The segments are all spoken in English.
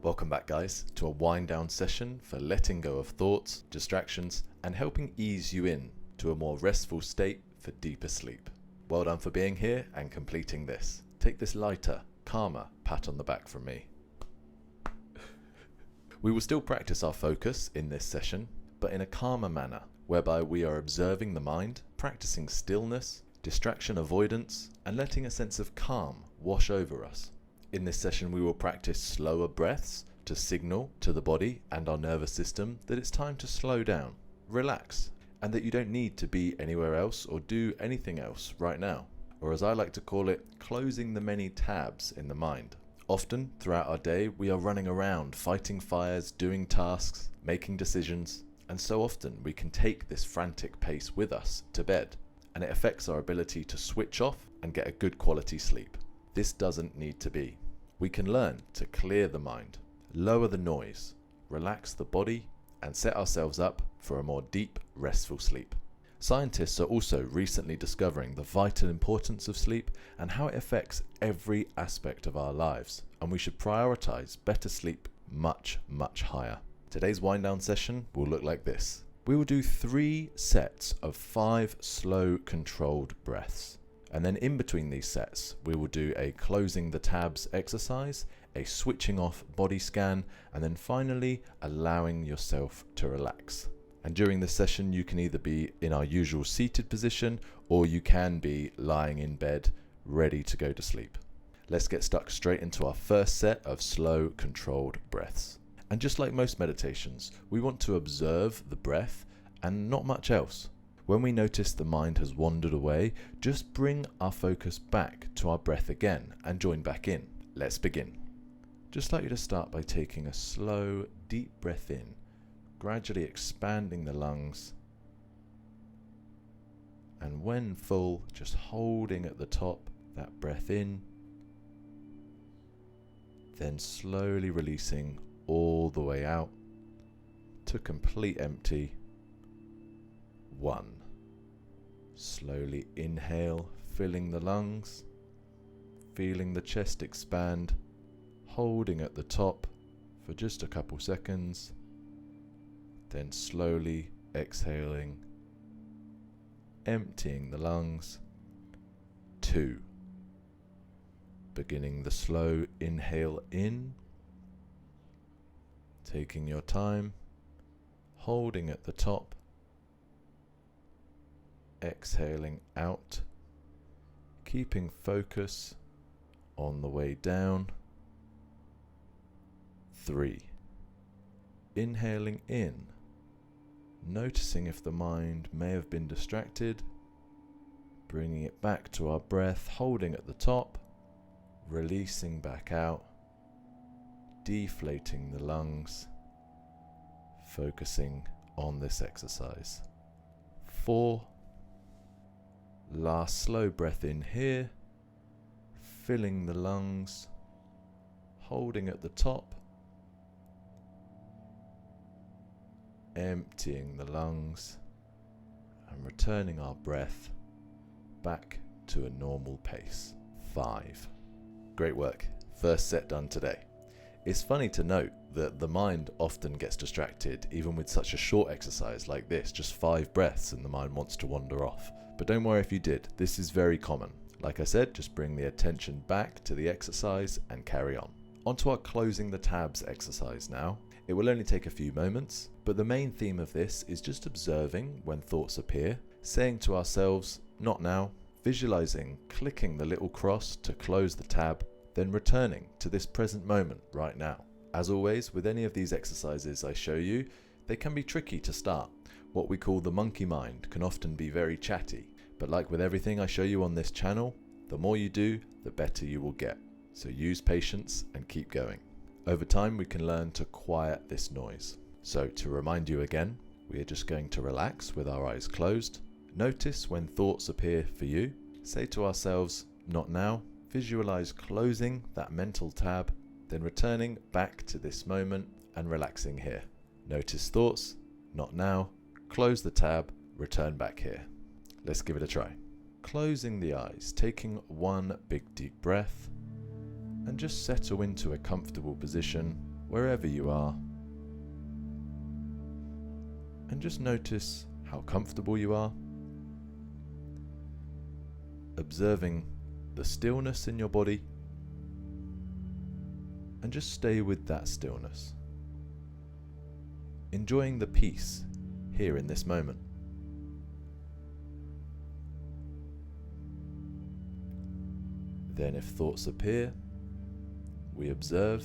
Welcome back, guys, to a wind down session for letting go of thoughts, distractions, and helping ease you in to a more restful state for deeper sleep. Well done for being here and completing this. Take this lighter, calmer pat on the back from me. We will still practice our focus in this session, but in a calmer manner, whereby we are observing the mind, practicing stillness, distraction avoidance, and letting a sense of calm wash over us. In this session, we will practice slower breaths to signal to the body and our nervous system that it's time to slow down, relax, and that you don't need to be anywhere else or do anything else right now. Or as I like to call it, closing the many tabs in the mind. Often throughout our day, we are running around, fighting fires, doing tasks, making decisions, and so often we can take this frantic pace with us to bed, and it affects our ability to switch off and get a good quality sleep. This doesn't need to be. We can learn to clear the mind, lower the noise, relax the body, and set ourselves up for a more deep, restful sleep. Scientists are also recently discovering the vital importance of sleep and how it affects every aspect of our lives, and we should prioritize better sleep much, much higher. Today's wind down session will look like this. We will do 3 sets of 5 slow, controlled breaths. And then in between these sets, we will do a closing the tabs exercise, a switching off body scan, and then finally allowing yourself to relax. And during this session, you can either be in our usual seated position, or you can be lying in bed, ready to go to sleep. Let's get stuck straight into our first set of slow, controlled breaths. And just like most meditations, we want to observe the breath and not much else. When we notice the mind has wandered away, just bring our focus back to our breath again and join back in. Let's begin. Just like you to start by taking a slow, deep breath in, gradually expanding the lungs, and when full, just holding at the top that breath in, then slowly releasing all the way out to complete empty. 1. Slowly inhale, filling the lungs, feeling the chest expand, holding at the top for just a couple seconds, then slowly exhaling, emptying the lungs. 2. Beginning the slow inhale in, taking your time, holding at the top, exhaling out, keeping focus on the way down. 3. Inhaling in, noticing if the mind may have been distracted, bringing it back to our breath, holding at the top, releasing back out, deflating the lungs, focusing on this exercise. 4. Last slow breath in here, filling the lungs, holding at the top, emptying the lungs, and returning our breath back to a normal pace. 5. Great work. First set done today. It's funny to note that the mind often gets distracted even with such a short exercise like this, just 5 breaths, and the mind wants to wander off. But don't worry if you did, this is very common. Like I said, just bring the attention back to the exercise and carry on. Onto our closing the tabs exercise now. It will only take a few moments, but the main theme of this is just observing when thoughts appear, saying to ourselves, not now, visualizing clicking the little cross to close the tab, then returning to this present moment right now. As always, with any of these exercises I show you, they can be tricky to start. What we call the monkey mind can often be very chatty, but like with everything I show you on this channel, the more you do, the better you will get. So use patience and keep going. Over time, we can learn to quiet this noise. So to remind you again, we are just going to relax with our eyes closed. Notice when thoughts appear for you. Say to ourselves, not now. Visualize closing that mental tab, then returning back to this moment and relaxing here. Notice thoughts, not now. Close the tab, return back here. Let's give it a try. Closing the eyes, taking one big deep breath, and just settle into a comfortable position wherever you are, and just notice how comfortable you are, observing the stillness in your body, and just stay with that stillness, enjoying the peace here in this moment. Then if thoughts appear, we observe,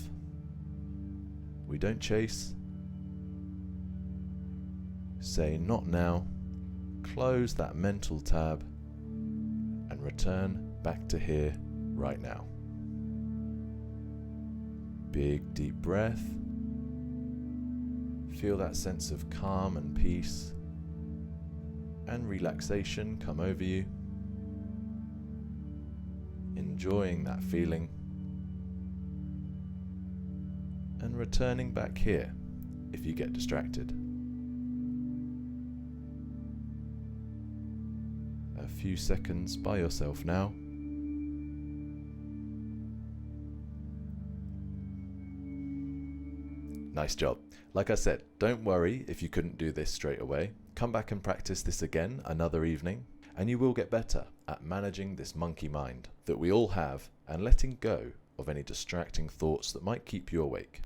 we don't chase, say not now, close that mental tab, and return back to here right now. Big deep breath. Feel that sense of calm and peace and relaxation come over you. Enjoying that feeling and returning back here if you get distracted. A few seconds by yourself now. Nice job. Like I said, don't worry if you couldn't do this straight away. Come back and practice this again another evening, and you will get better at managing this monkey mind that we all have and letting go of any distracting thoughts that might keep you awake.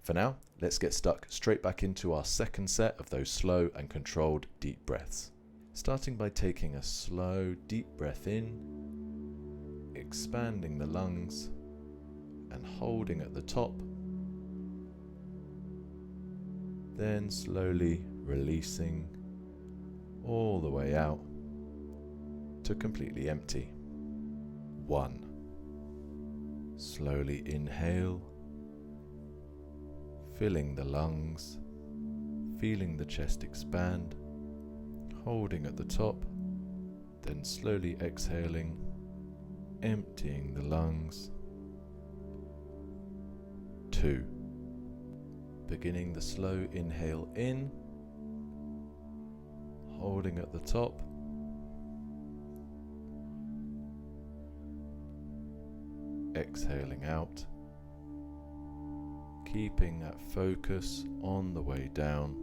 For now, let's get stuck straight back into our second set of those slow and controlled deep breaths. Starting by taking a slow, deep breath in, expanding the lungs, and holding at the top. Then slowly releasing all the way out to completely empty. 1. Slowly inhale, filling the lungs, feeling the chest expand, holding at the top, then slowly exhaling, emptying the lungs. 2. Beginning the slow inhale in, holding at the top, exhaling out, keeping that focus on the way down.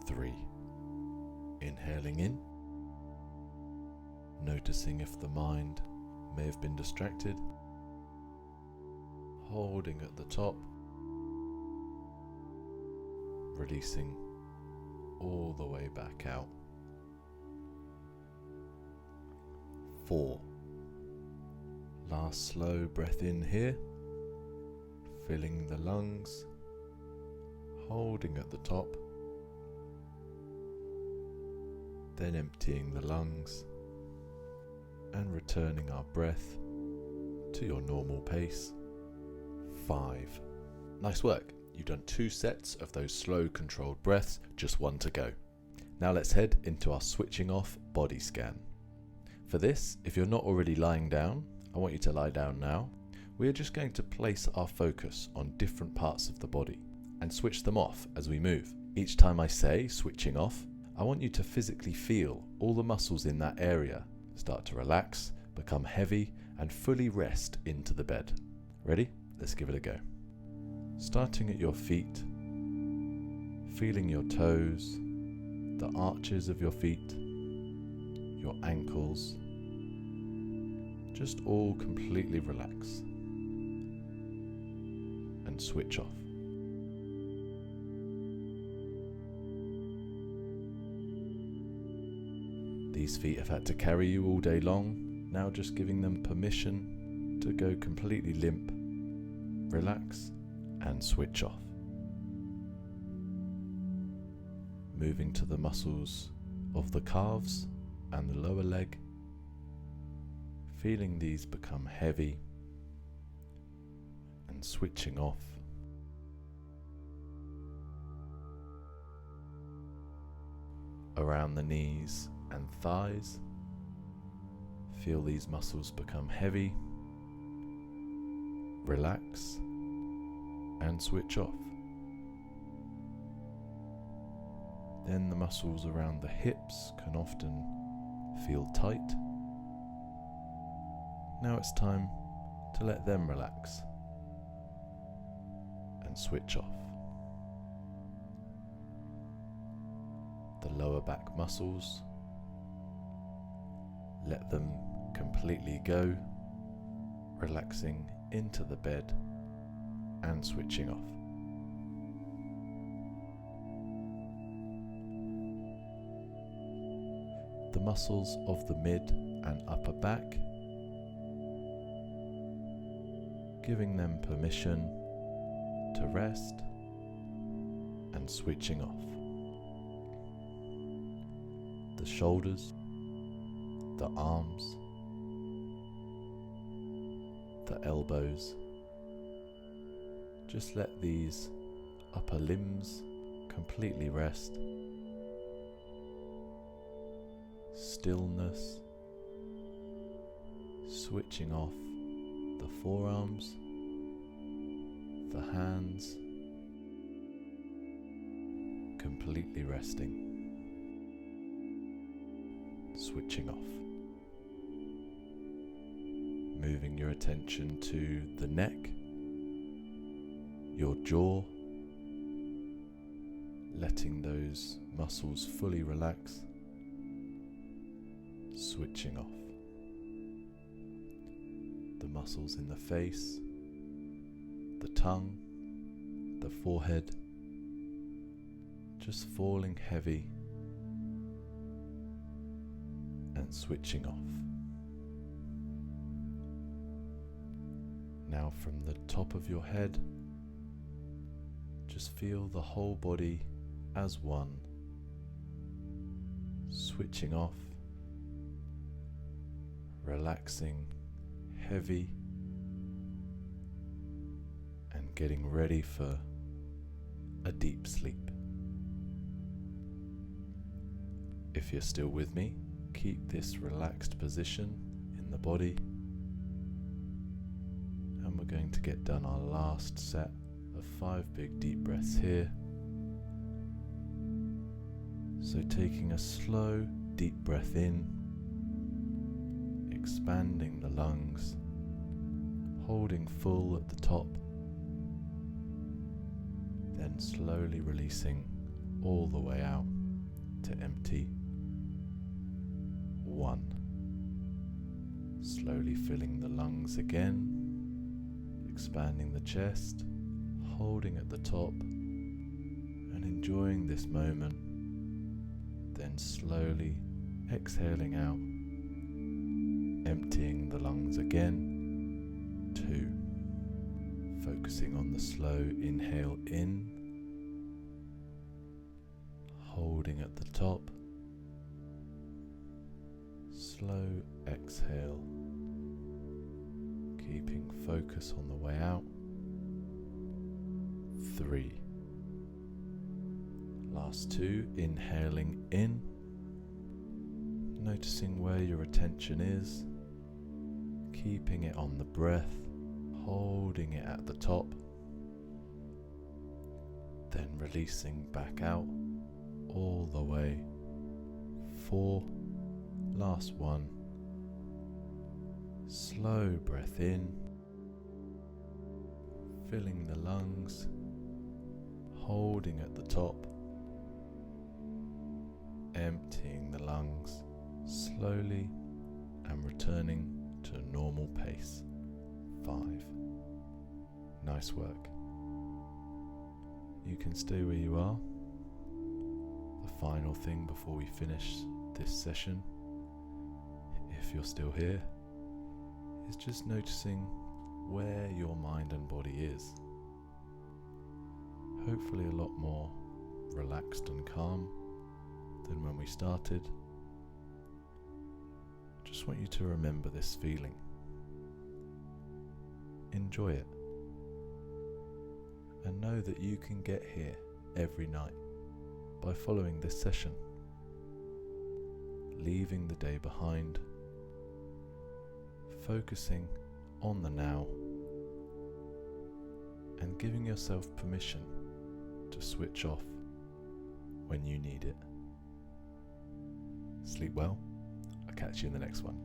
3. Inhaling in, noticing if the mind may have been distracted, holding at the top, releasing all the way back out. 4. Last slow breath in here, filling the lungs, holding at the top, then emptying the lungs and returning our breath to your normal pace. 5. Nice work. You've done 2 sets of those slow controlled breaths, just 1 to go. Now let's head into our switching off body scan. For this, if you're not already lying down, I want you to lie down now. We are just going to place our focus on different parts of the body and switch them off as we move. Each time I say switching off, I want you to physically feel all the muscles in that area start to relax, become heavy, and fully rest into the bed. Ready? Let's give it a go. Starting at your feet, feeling your toes, the arches of your feet, your ankles, just all completely relax and switch off. These feet have had to carry you all day long, now just giving them permission to go completely limp, relax and switch off. Moving to the muscles of the calves and the lower leg, feeling these become heavy and switching off. Around the knees and thighs, feel these muscles become heavy, relax and switch off. Then the muscles around the hips can often feel tight. Now it's time to let them relax. and switch off. The lower back muscles, let them completely go, relaxing into the bed and switching off. The muscles of the mid and upper back, giving them permission to rest and switching off. The shoulders, the arms, the elbows, just let these upper limbs completely rest. Stillness, switching off the forearms, the hands, completely resting, switching off. Moving your attention to the neck, your jaw, letting those muscles fully relax, switching off. The muscles in the face, the tongue, the forehead, just falling heavy and switching off. Now from the top of your head, just feel the whole body as one, switching off, relaxing, heavy, and getting ready for a deep sleep. If you're still with me, keep this relaxed position in the body, and we're going to get done our last set of 5 big deep breaths here. So taking a slow deep breath in, expanding the lungs, holding full at the top, then slowly releasing all the way out to empty. 1. Slowly filling the lungs again, expanding the chest, holding at the top, and enjoying this moment, then slowly exhaling out, emptying the lungs again. 2. Focusing on the slow inhale in, holding at the top, slow exhale, keeping focus on the way out. 3. Last 2, inhaling in, noticing where your attention is, keeping it on the breath, holding it at the top, then releasing back out all the way. 4. Last 1. Slow breath in, filling the lungs, holding at the top, emptying the lungs slowly and returning to normal pace. 5. Nice work. You can stay where you are. The final thing before we finish this session, if you're still here, is just noticing where your mind and body is. Hopefully a lot more relaxed and calm than when we started. Just want you to remember this feeling. Enjoy it. And know that you can get here every night by following this session. Leaving the day behind, focusing on the now, and giving yourself permission to switch off when you need it. Sleep well. I'll catch you in the next one.